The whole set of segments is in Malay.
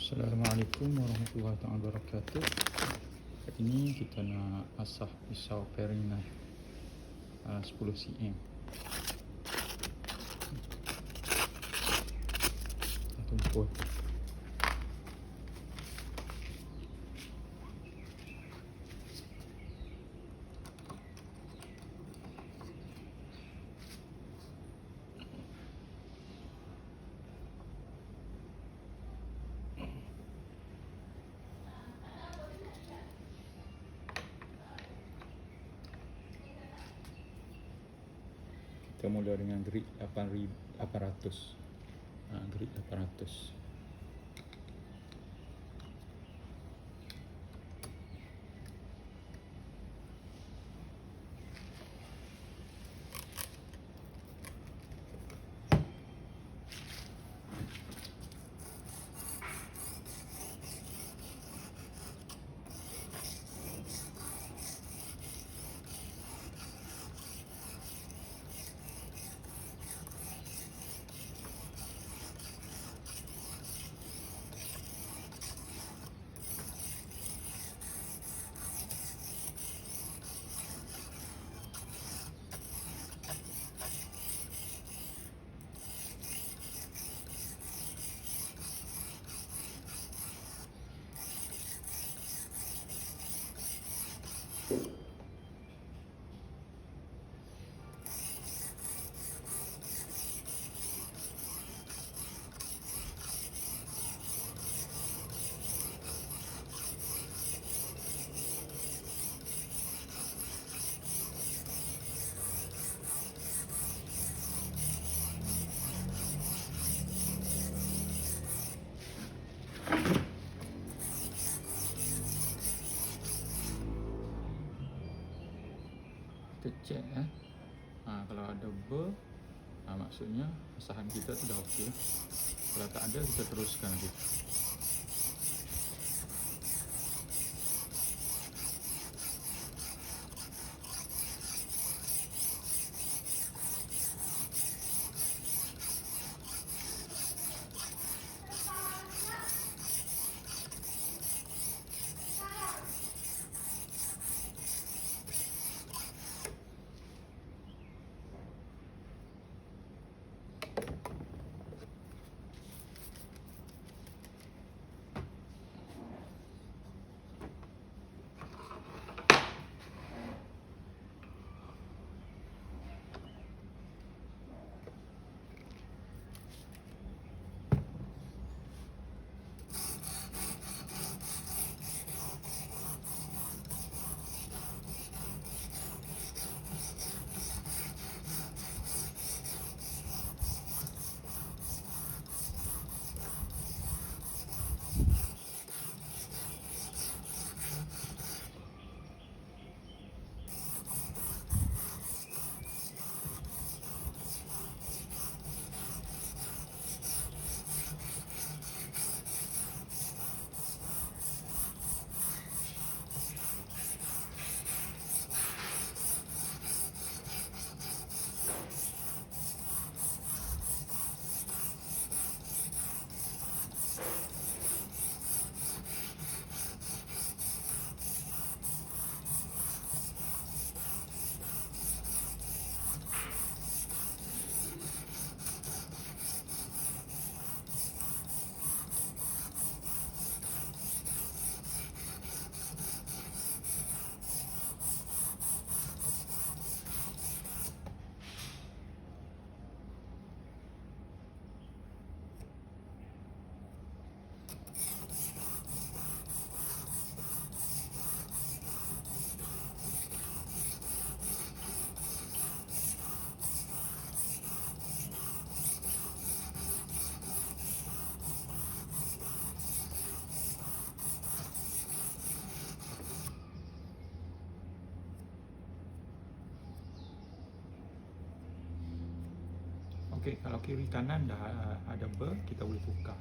Assalamualaikum warahmatullahi wabarakatuh. Hari ini kita nak asah pisau paring knife 10 cm. Tumpul. Kita mula dengan grit 800. Grit 800. Kita check kalau ada ber, maksudnya asahan kita tu dah okey. Kalau tak ada, kita teruskan lagi. Okey, kalau kiri kanan dah ada ber, kita boleh tukar.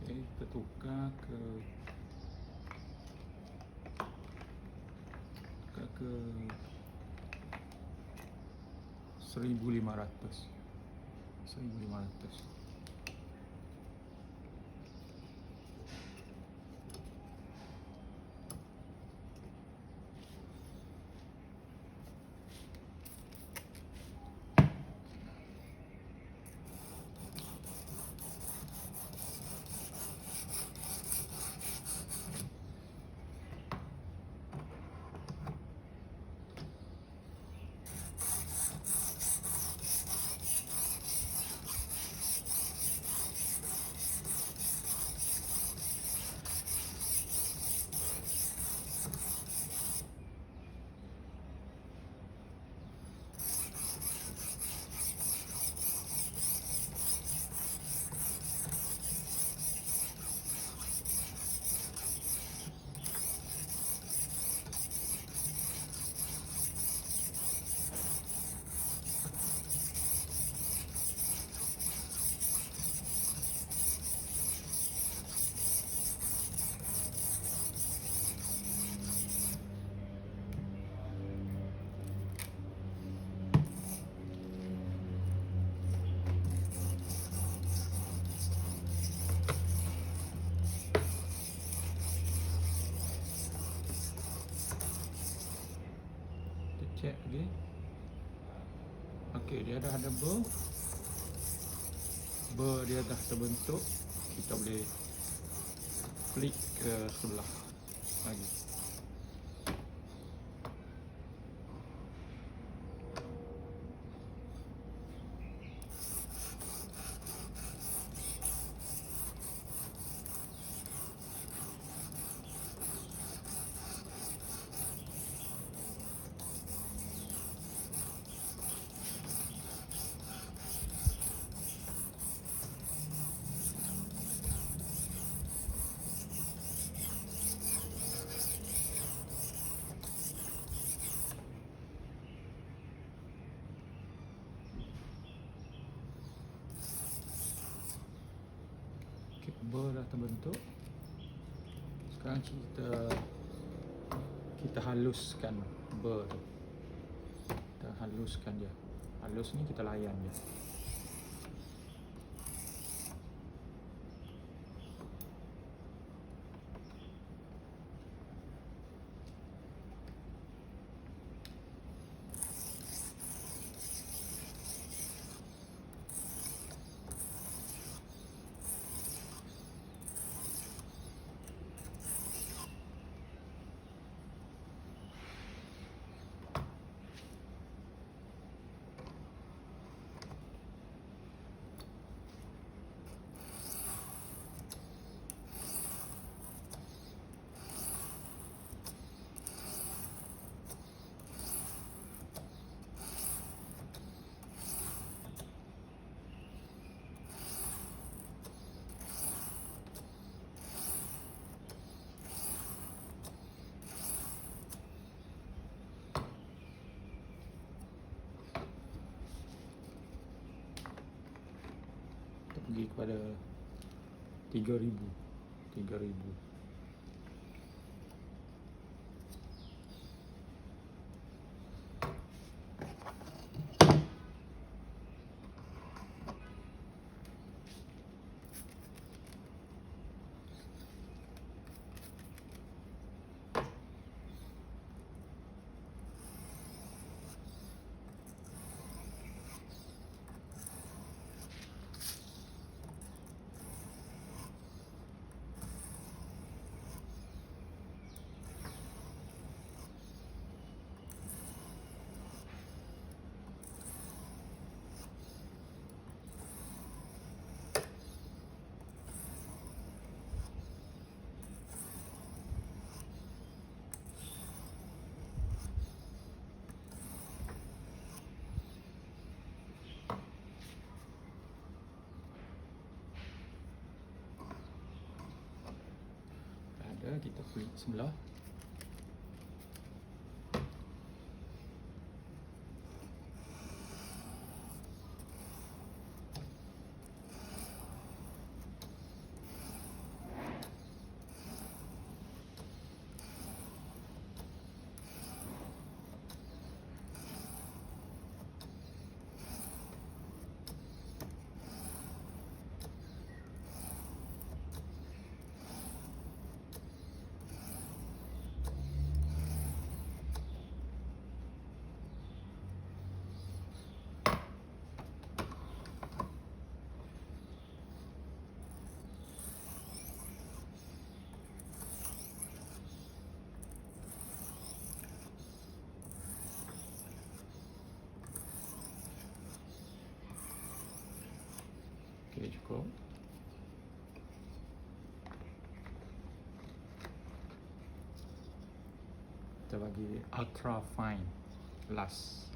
Okey, kita tukar ke 1500. 1500. Check lagi. Okey, dia dah ada ber dia dah terbentuk. Kita boleh klik ke sebelah lagi. Ber dah terbentuk. Sekarang kita haluskan ber tu. Kita haluskan dia. Halus ni kita layan je. Pergi kepada 3000. Kita klik sebelah. kita bagi ultra fine last.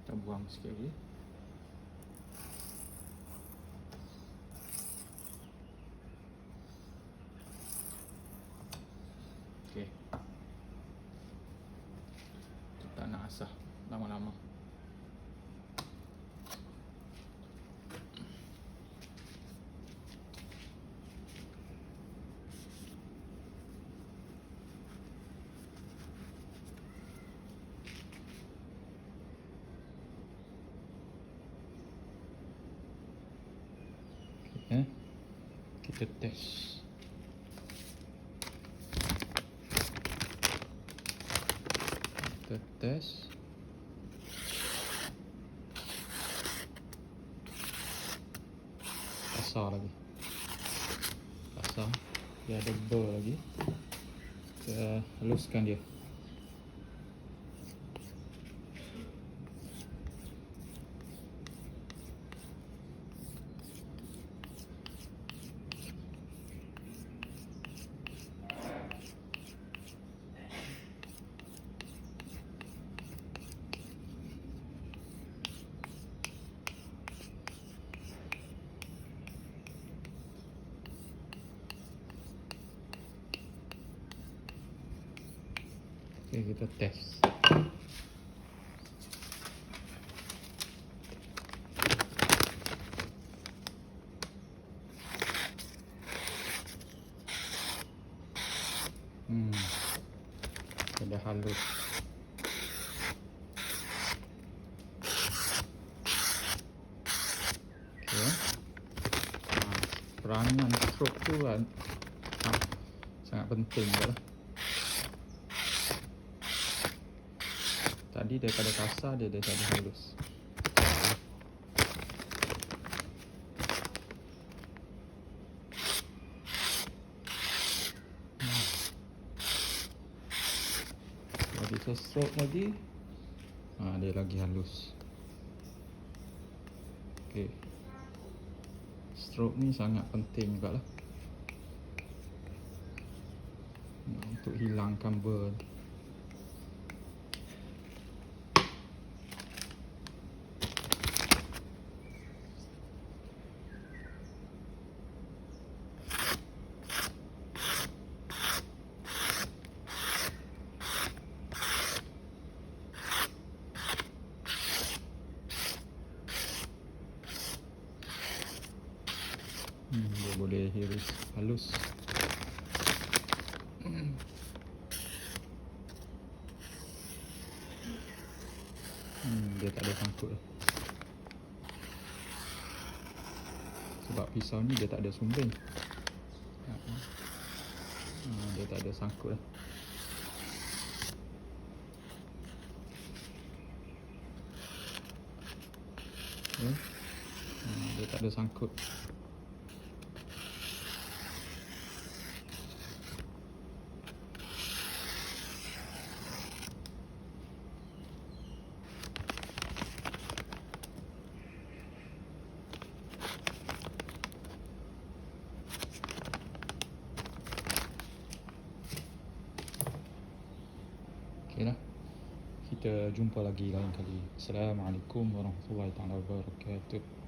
Kita buang sikit lagi. Okey. Kita nak asah lama-lama. Kita test. Kita test. Kasar lagi. Kasar. Dia ada burr lagi. Kita haluskan dia. Okay, kita test. Sudah halus. Okay. Peranan stroke tu kan sangat penting lah. Tadi daripada kasar dia jadi halus. Lagi stroke lagi. Dia lagi halus. Okey. Stroke ni sangat penting juga lah. Untuk hilangkan burr. Dia boleh hiris halus. Dia tak ada sangkut. Sebab pisau ni dia tak ada sumbing. Dia tak ada sangkut. Dia tak ada sangkut. kita jumpa lagi lain kali. Assalamualaikum warahmatullahi taala wabarakatuh.